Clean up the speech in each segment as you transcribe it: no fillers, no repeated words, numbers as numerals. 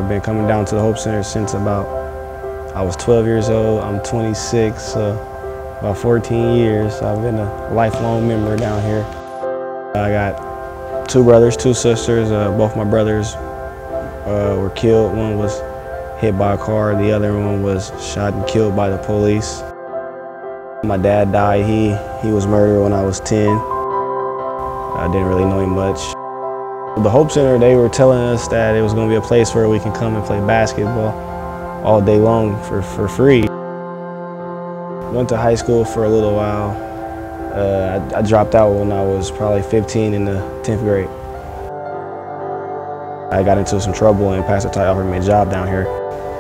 I've been coming down to the Hope Center since about I was 12 years old. I'm 26, so about 14 years. I've been a lifelong member down here. I got 2 brothers, 2 sisters. Both my brothers were killed. One was hit by a car, the other one was shot and killed by the police. My dad died. He was murdered when I was 10. I didn't really know him much. The Hope Center, they were telling us that it was going to be a place where we can come and play basketball all day long for free. Went to high school for a little while. I dropped out when I was probably 15 in the 10th grade. I got into some trouble and Pastor Ty offered me a job down here.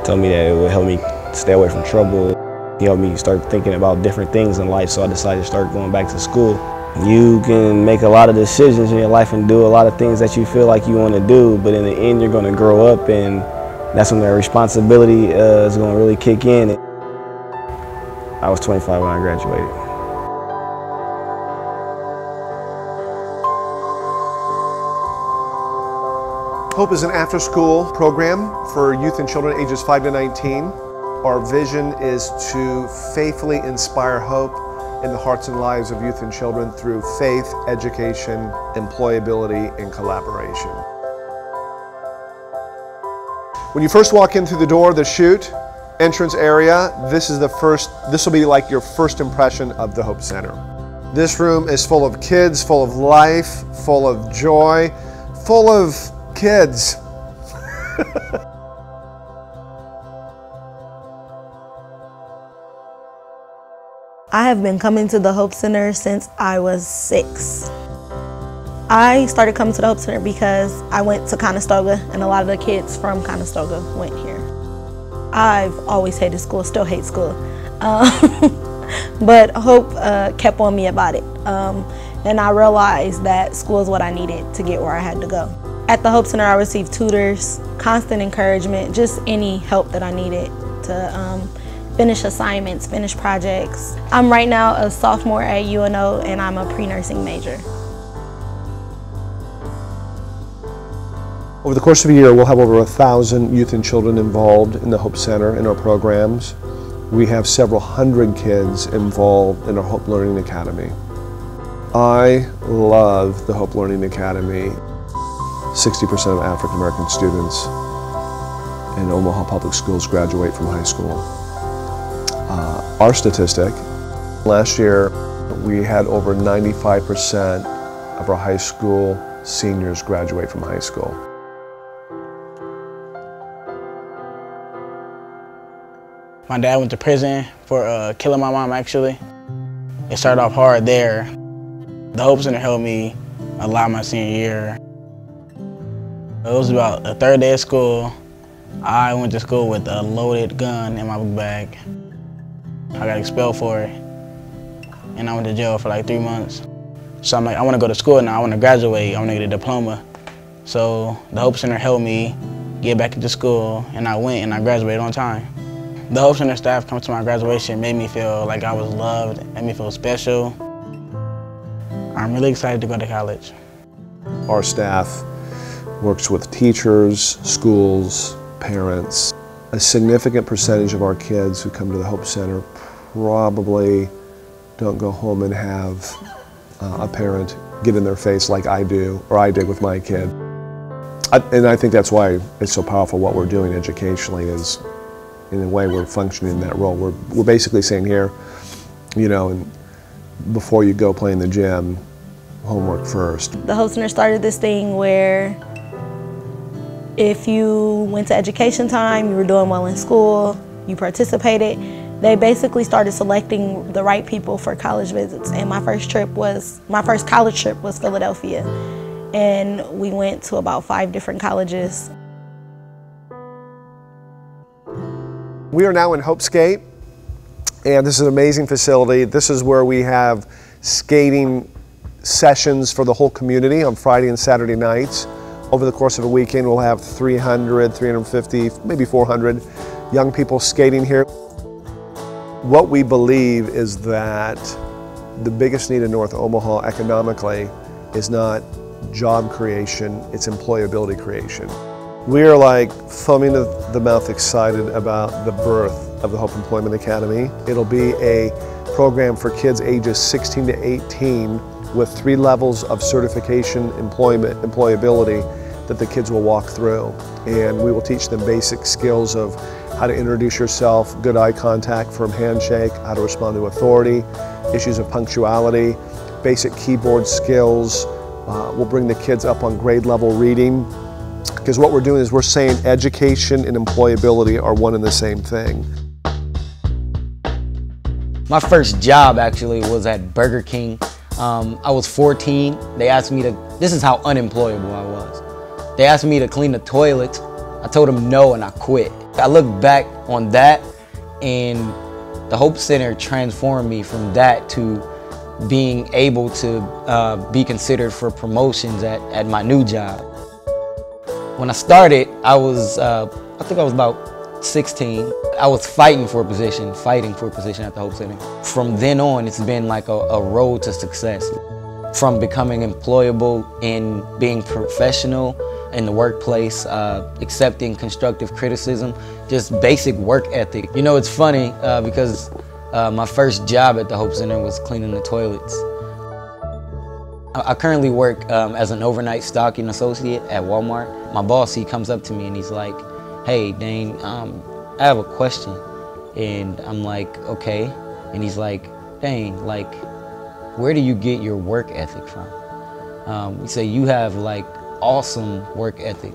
Told me that it would help me stay away from trouble. He helped me start thinking about different things in life, so I decided to start going back to school. You can make a lot of decisions in your life and do a lot of things that you feel like you want to do, but in the end you're going to grow up, and that's when the responsibility is going to really kick in. I was 25 when I graduated. Hope is an after-school program for youth and children ages 5 to 19. Our vision is to faithfully inspire hope in the hearts and lives of youth and children through faith, education, employability, and collaboration. When you first walk in through the door, the chute entrance area, this will be like your first impression of the Hope Center. This room is full of kids, full of life, full of joy, full of kids. I have been coming to the Hope Center since I was 6. I started coming to the Hope Center because I went to Conestoga and a lot of the kids from Conestoga went here. I've always hated school, still hate school. But Hope kept on me about it. And I realized that school is what I needed to get where I had to go. At the Hope Center, I received tutors, constant encouragement, just any help that I needed to finish assignments, finish projects. I'm right now a sophomore at UNO and I'm a pre-nursing major. Over the course of a year, we'll have over 1,000 youth and children involved in the Hope Center in our programs. We have several hundred kids involved in our Hope Learning Academy. I love the Hope Learning Academy. 60% of African American students in Omaha Public Schools graduate from high school. Our statistic, last year we had over 95% of our high school seniors graduate from high school. My dad went to prison for killing my mom, actually. It started off hard there. The Hope Center helped me a lot my senior year. It was about the 3rd day of school. I went to school with a loaded gun in my book bag. I got expelled for it, and I went to jail for like 3 months. So I'm like, I want to go to school now. I want to graduate. I want to get a diploma. So the Hope Center helped me get back into school, and I went and I graduated on time. The Hope Center staff coming to my graduation made me feel like I was loved, made me feel special. I'm really excited to go to college. Our staff works with teachers, schools, parents. A significant percentage of our kids who come to the Hope Center probably don't go home and have a parent get in their face like I do, or I did with my kid. And I think that's why it's so powerful what we're doing educationally is, in a way, we're functioning in that role. We're basically saying here, you know, and before you go play in the gym, homework first. The Hope Center started this thing where if you went to education time, you were doing well in school, you participated, they basically started selecting the right people for college visits. And my first college trip was Philadelphia. And we went to about 5 different colleges. We are now in Hope Skate, and this is an amazing facility. This is where we have skating sessions for the whole community on Friday and Saturday nights. Over the course of a weekend, we'll have 300, 350, maybe 400 young people skating here. What we believe is that the biggest need in North Omaha economically is not job creation, it's employability creation. We are like foaming at the mouth excited about the birth of the Hope Employment Academy. It'll be a program for kids ages 16 to 18 with 3 levels of certification employability that the kids will walk through. And we will teach them basic skills of how to introduce yourself, good eye contact, firm handshake, how to respond to authority, issues of punctuality, basic keyboard skills. We'll bring the kids up on grade level reading, because what we're doing is we're saying education and employability are one and the same thing. My first job actually was at Burger King. I was 14. They asked me to, this is how unemployable I was. They asked me to clean the toilets. I told them no and I quit. I look back on that and the Hope Center transformed me from that to being able to be considered for promotions at my new job. When I started, I think I was about 16. I was fighting for a position at the Hope Center. From then on, it's been like a road to success. From becoming employable and being professional in the workplace, accepting constructive criticism, just basic work ethic. You know, it's funny because my first job at the Hope Center was cleaning the toilets. I currently work as an overnight stocking associate at Walmart. My boss, he comes up to me and he's like, "Hey, Dane, I have a question." And I'm like, "Okay." And he's like, "Dane, like, where do you get your work ethic from?" He said, "You have like awesome work ethic.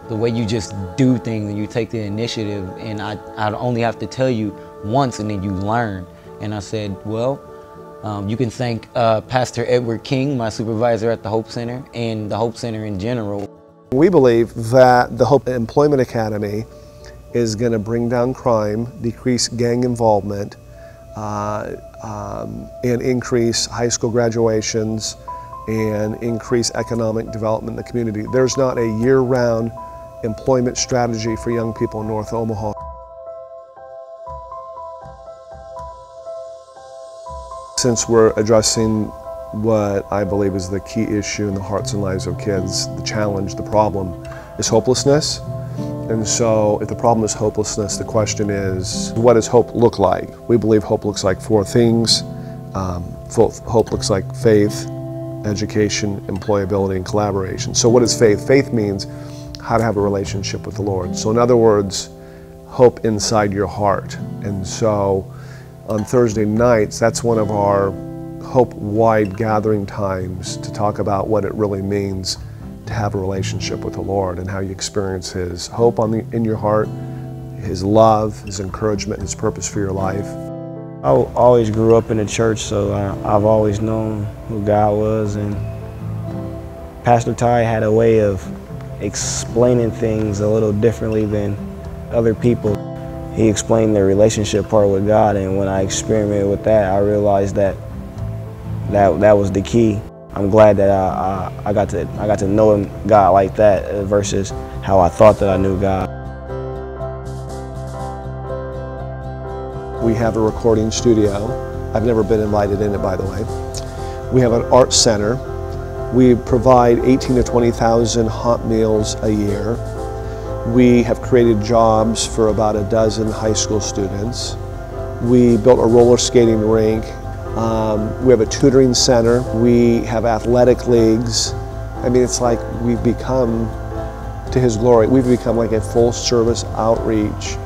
The way you just do things and you take the initiative, and I only have to tell you once and then you learn." And I said, "Well, you can thank Pastor Edward King, my supervisor at the Hope Center, and the Hope Center in general." We believe that the Hope Employment Academy is going to bring down crime, decrease gang involvement, and increase high school graduations and increase economic development in the community. There's not a year-round employment strategy for young people in North Omaha. Since we're addressing what I believe is the key issue in the hearts and lives of kids, the challenge, the problem is hopelessness. And so if the problem is hopelessness, the question is, what does hope look like? We believe hope looks like 4 things. Hope looks like faith, education, employability, and collaboration. So what is faith? Faith means how to have a relationship with the Lord. So in other words, hope inside your heart. And so on Thursday nights, that's one of our hope-wide gathering times to talk about what it really means to have a relationship with the Lord and how you experience His hope in your heart, His love, His encouragement, and His purpose for your life. I always grew up in the church, so I've always known who God was, and Pastor Ty had a way of explaining things a little differently than other people. He explained the relationship part with God, and when I experimented with that, I realized that was the key. I'm glad that I got to know God like that versus how I thought that I knew God. We have a recording studio. I've never been invited in it, by the way. We have an art center. We provide 18,000 to 20,000 hot meals a year. We have created jobs for about a dozen high school students. We built a roller skating rink. We have a tutoring center. We have athletic leagues. I mean, it's like we've become, to His glory, we've become like a full-service outreach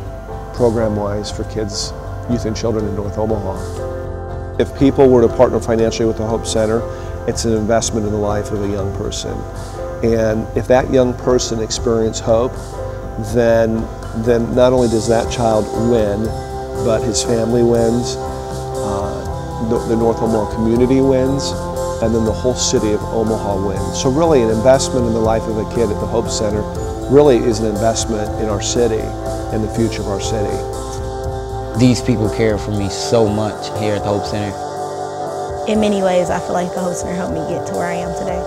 program-wise for kids, youth and children in North Omaha. If people were to partner financially with the Hope Center, it's an investment in the life of a young person. And if that young person experiences hope, then not only does that child win, but his family wins, the North Omaha community wins, and then the whole city of Omaha wins. So really an investment in the life of a kid at the Hope Center really is an investment in our city and the future of our city. These people care for me so much here at the Hope Center. In many ways, I feel like the Hope Center helped me get to where I am today.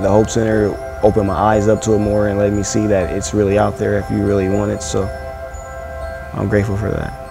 The Hope Center opened my eyes up to it more and let me see that it's really out there if you really want it, so I'm grateful for that.